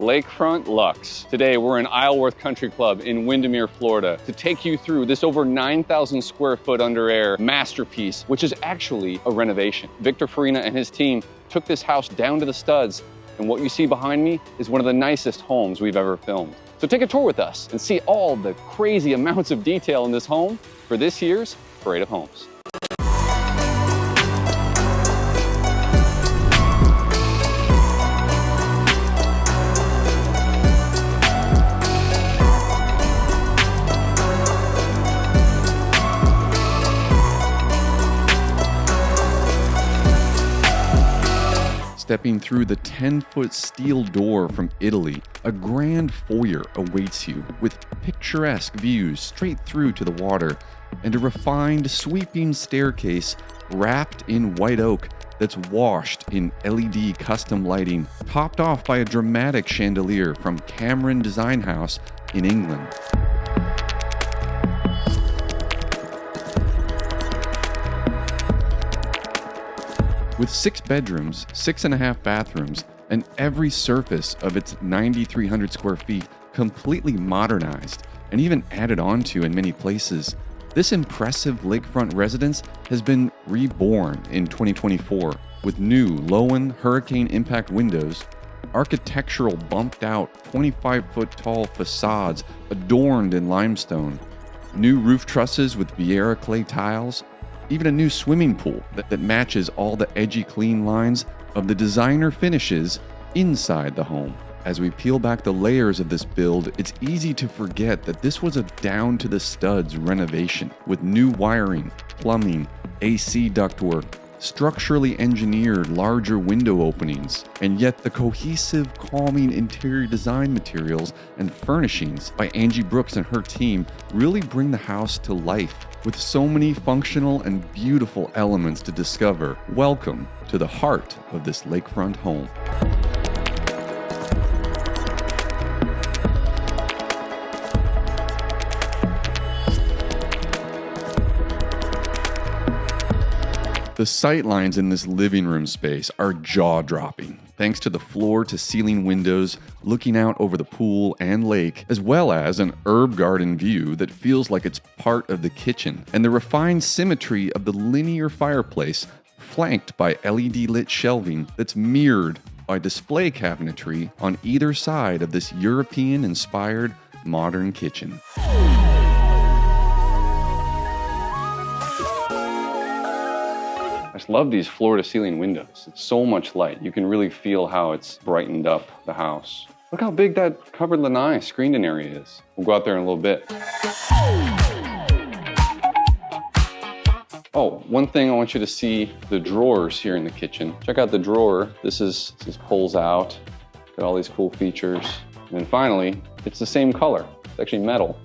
Lakefront Luxe. Today we're in Isleworth Country Club in Windermere, Florida to take you through this over 9,000 square foot under air masterpiece, which is actually a renovation. Victor Farina and his team took this house down to the studs, and what you see behind me is one of the nicest homes we've ever filmed. So take a tour with us and see all the crazy amounts of detail in this home for this year's Parade of Homes. Stepping through the 10-foot steel door from Italy, a grand foyer awaits you with picturesque views straight through to the water and a refined, sweeping staircase wrapped in white oak that's washed in LED custom lighting, topped off by a dramatic chandelier from Cameron Design House in England. With 6 bedrooms, 6.5 bathrooms, and every surface of its 9,300 square feet completely modernized and even added onto in many places, this impressive lakefront residence has been reborn in 2024 with new low-end hurricane impact windows, architectural bumped out 25-foot tall facades adorned in limestone, new roof trusses with Vieira clay tiles, even a new swimming pool that matches all the edgy clean lines of the designer finishes inside the home. As we peel back the layers of this build, it's easy to forget that this was a down-to-the-studs renovation with new wiring, plumbing, AC ductwork, structurally engineered larger window openings, and yet the cohesive, calming interior design materials and furnishings by Angie Brooks and her team really bring the house to life. With so many functional and beautiful elements to discover, welcome to the heart of this lakefront home. The sightlines in this living room space are jaw-dropping, thanks to the floor-to-ceiling windows looking out over the pool and lake, as well as an herb garden view that feels like it's part of the kitchen, and the refined symmetry of the linear fireplace flanked by LED-lit shelving that's mirrored by display cabinetry on either side of this European-inspired modern kitchen. I just love these floor-to-ceiling windows. It's so much light. You can really feel how it's brightened up the house. Look how big that covered lanai screened-in area is. We'll go out there in a little bit. Oh, one thing I want you to see, the drawers here in the kitchen. Check out the drawer. This pulls out. Got all these cool features. And then finally, it's the same color. It's actually metal.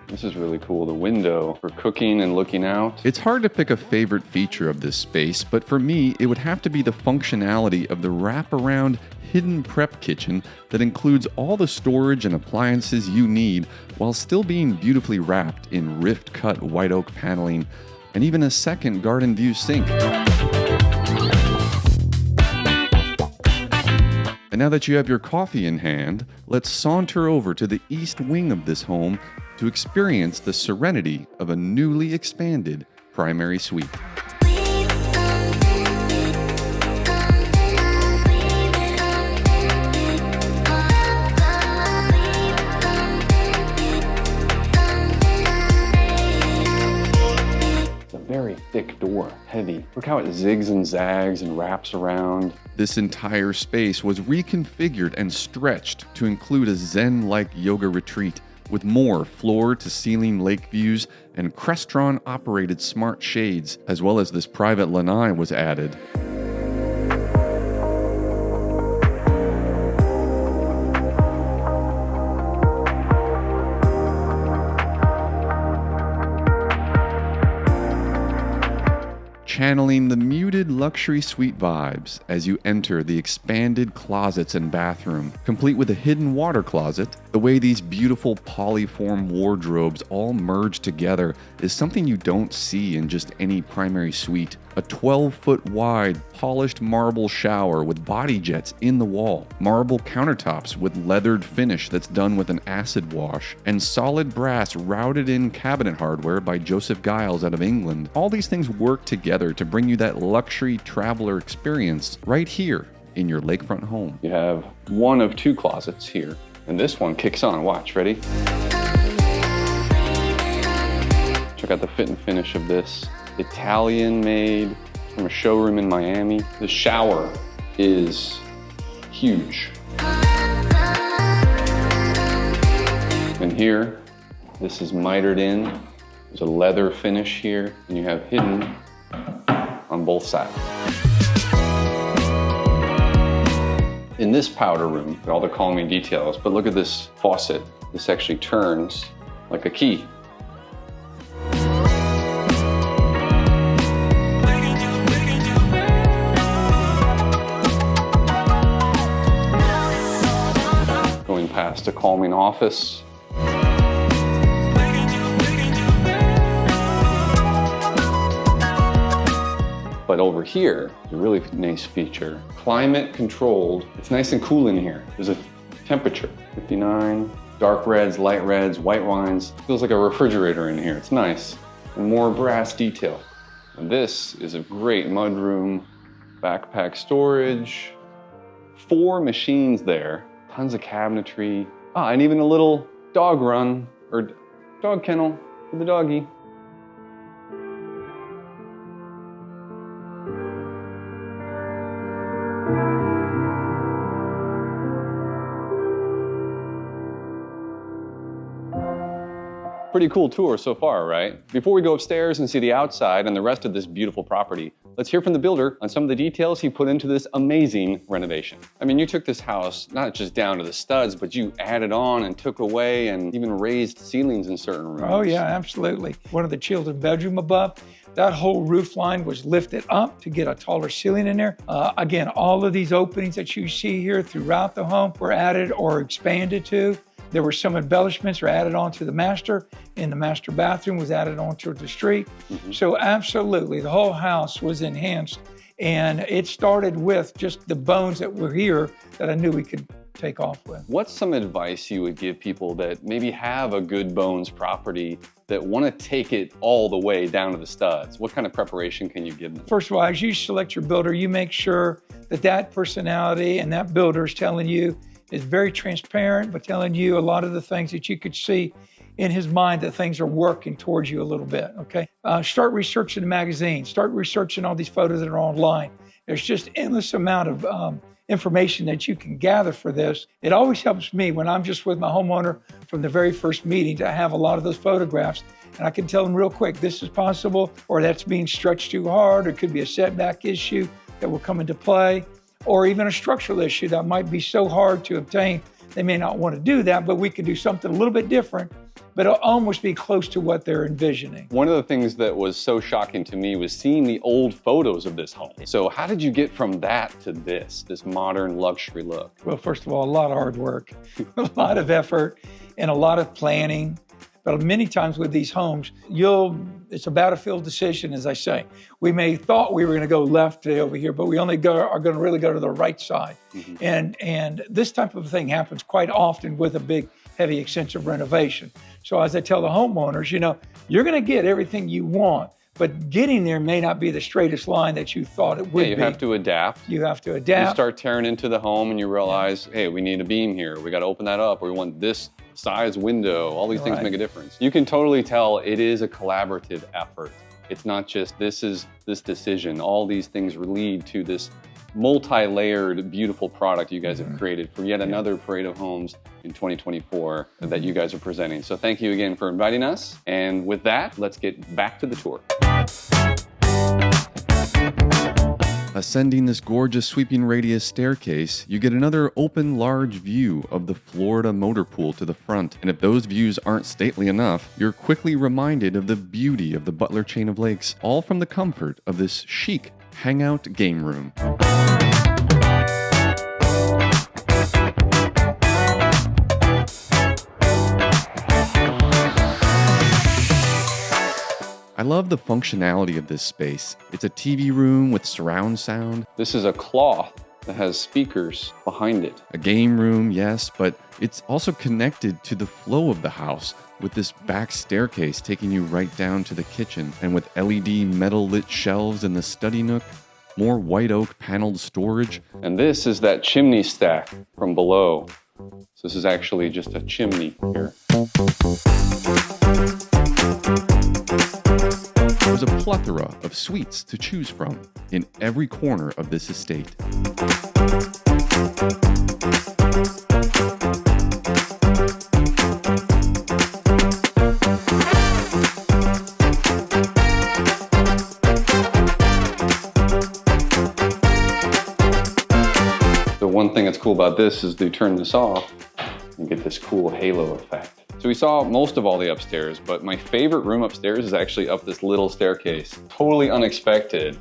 This is really cool, the window for cooking and looking out. It's hard to pick a favorite feature of this space, but for me, it would have to be the functionality of the wraparound hidden prep kitchen that includes all the storage and appliances you need while still being beautifully wrapped in rift-cut white oak paneling and even a second garden view sink. And now that you have your coffee in hand, let's saunter over to the east wing of this home to experience the serenity of a newly expanded primary suite. It's a very thick door, heavy. Look how it zigs and zags and wraps around. This entire space was reconfigured and stretched to include a Zen-like yoga retreat with more floor-to-ceiling lake views and Crestron-operated smart shades, as well as this private lanai was added. Channeling the muted luxury suite vibes as you enter the expanded closets and bathroom, complete with a hidden water closet. The way these beautiful polyform wardrobes all merge together is something you don't see in just any primary suite. A 12-foot wide polished marble shower with body jets in the wall, marble countertops with leathered finish that's done with an acid wash, and solid brass routed in cabinet hardware by Joseph Giles out of England. All these things work together to bring you that luxury traveler experience right here in your lakefront home. You have one of two closets here, and this one kicks on. Watch, ready? Check out the fit and finish of this. Italian made from a showroom in Miami. The shower is huge. And here, this is mitered in. There's a leather finish here, and you have hidden on both sides. In this powder room, all they're calling me details, but look at this faucet. This actually turns like a key. Going past a calming office. But over here, is a really nice feature. Climate controlled. It's nice and cool in here. There's a temperature, 59. Dark reds, light reds, white wines. Feels like a refrigerator in here. It's nice. And more brass detail. And this is a great mudroom, backpack storage. 4 machines there. Tons of cabinetry. And even a little dog run, or dog kennel for the doggy. Pretty cool tour so far, right? Before we go upstairs and see the outside and the rest of this beautiful property, let's hear from the builder on some of the details he put into this amazing renovation. I mean, you took this house not just down to the studs, but you added on and took away and even raised ceilings in certain rooms. Oh yeah, absolutely. One of the children's bedroom above, that whole roof line was lifted up to get a taller ceiling in there. Again, all of these openings that you see here throughout the home were added or expanded to. There were some embellishments were added onto the master, and the master bathroom was added onto the street. So absolutely, the whole house was enhanced, and it started with just the bones that were here that I knew we could take off with. What's some advice you would give people that maybe have a good bones property that want to take it all the way down to the studs? What kind of preparation can you give them? First of all, as you select your builder, you make sure that that personality and that builder is telling you, is very transparent, but telling you a lot of the things that you could see in his mind that things are working towards you a little bit, okay? Start researching the magazine, start researching all these photos that are online. There's just endless amount of information that you can gather for this. It always helps me when I'm just with my homeowner from the very first meeting to have a lot of those photographs, and I can tell them real quick, this is possible, or that's being stretched too hard, or it could be a setback issue that will come into play, or even a structural issue that might be so hard to obtain. They may not want to do that, but we could do something a little bit different, but it'll almost be close to what they're envisioning. One of the things that was so shocking to me was seeing the old photos of this home. So how did you get from that to this modern luxury look? Well, first of all, a lot of hard work, a lot of effort, and a lot of planning. But many times with these homes, it's a battlefield decision, as I say. We may thought we were going to go left today over here, but we only are going to really go to the right side. And this type of thing happens quite often with a big, heavy, extensive renovation. So as I tell the homeowners, you're going to get everything you want, but getting there may not be the straightest line that you thought it would be. You have to adapt. You have to adapt. You start tearing into the home and you realize, hey, we need a beam here. We got to open that up, or we want this size window. All these things make a difference. You can totally tell it is a collaborative effort. It's not just this decision. All these things lead to this multi-layered, beautiful product you guys have created for yet another parade of homes in 2024 that you guys are presenting. So thank you again for inviting us. And with that, let's get back to the tour. Ascending this gorgeous sweeping radius staircase, you get another open, large view of the Florida motor pool to the front. And if those views aren't stately enough, you're quickly reminded of the beauty of the Butler chain of lakes, all from the comfort of this chic hangout game room. I love the functionality of this space. It's a TV room with surround sound. This is a cloth that has speakers behind it. A game room, yes, but it's also connected to the flow of the house with this back staircase taking you right down to the kitchen, and with LED metal lit shelves in the study nook, more white oak paneled storage. And this is that chimney stack from below. So this is actually just a chimney here. There's a plethora of suites to choose from in every corner of this estate. The one thing that's cool about this is you turn this off and get this cool halo effect. So we saw most of all the upstairs, but my favorite room upstairs is actually up this little staircase. Totally unexpected.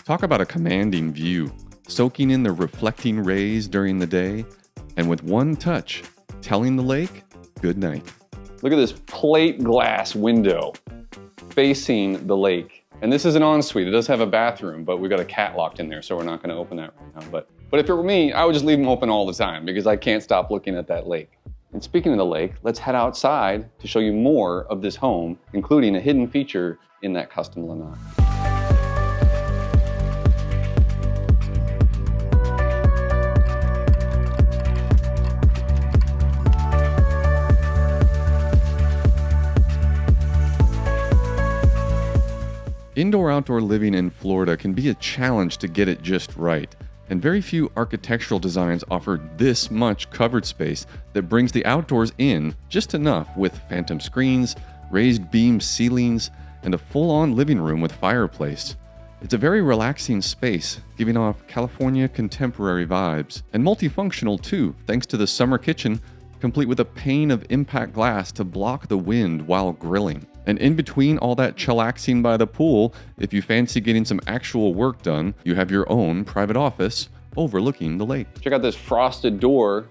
Talk about a commanding view, soaking in the reflecting rays during the day, and with one touch, telling the lake good night. Look at this plate glass window facing the lake. And this is an ensuite. It does have a bathroom, but we've got a cat locked in there, so we're not going to open that right now. But if it were me, I would just leave them open all the time because I can't stop looking at that lake. And speaking of the lake, let's head outside to show you more of this home, including a hidden feature in that custom lanai. Indoor-outdoor living in Florida can be a challenge to get it just right, and very few architectural designs offer this much covered space that brings the outdoors in just enough, with phantom screens, raised beam ceilings, and a full-on living room with fireplace. It's a very relaxing space, giving off California contemporary vibes, and multifunctional too, thanks to the summer kitchen, complete with a pane of impact glass to block the wind while grilling. And in between all that chillaxing by the pool, if you fancy getting some actual work done, you have your own private office overlooking the lake. Check out this frosted door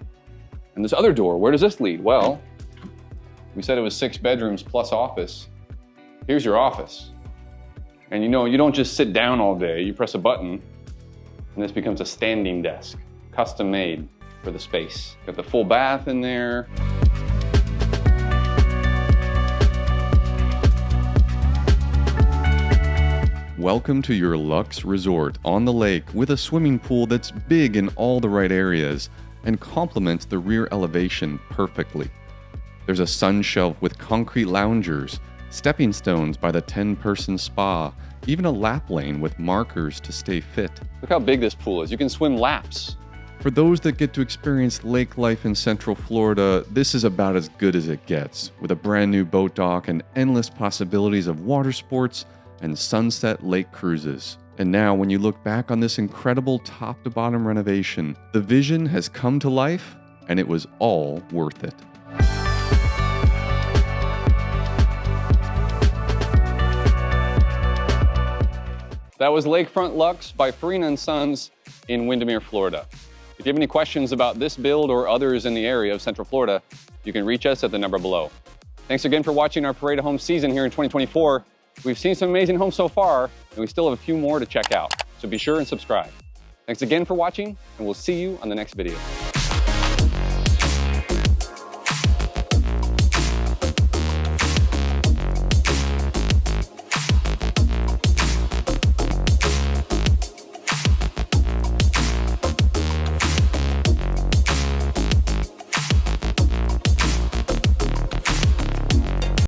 and this other door. Where does this lead? Well, we said it was 6 bedrooms plus office. Here's your office. And you know, you don't just sit down all day. You press a button and this becomes a standing desk, custom made for the space. Got the full bath in there. Welcome to your Luxe resort on the lake with a swimming pool that's big in all the right areas and complements the rear elevation perfectly. There's a sun shelf with concrete loungers, stepping stones by the 10-person spa, even a lap lane with markers to stay fit. Look how big this pool is. You can swim laps. For those that get to experience lake life in Central Florida, this is about as good as it gets, with a brand new boat dock and endless possibilities of water sports and sunset lake cruises. And now when you look back on this incredible top to bottom renovation, the vision has come to life and it was all worth it. That was Lakefront Luxe by Farina Sons in Windermere, Florida. If you have any questions about this build or others in the area of Central Florida, you can reach us at the number below. Thanks again for watching our Parade of Homes season here in 2024. We've seen some amazing homes so far, and we still have a few more to check out. So be sure and subscribe. Thanks again for watching, and we'll see you on the next video.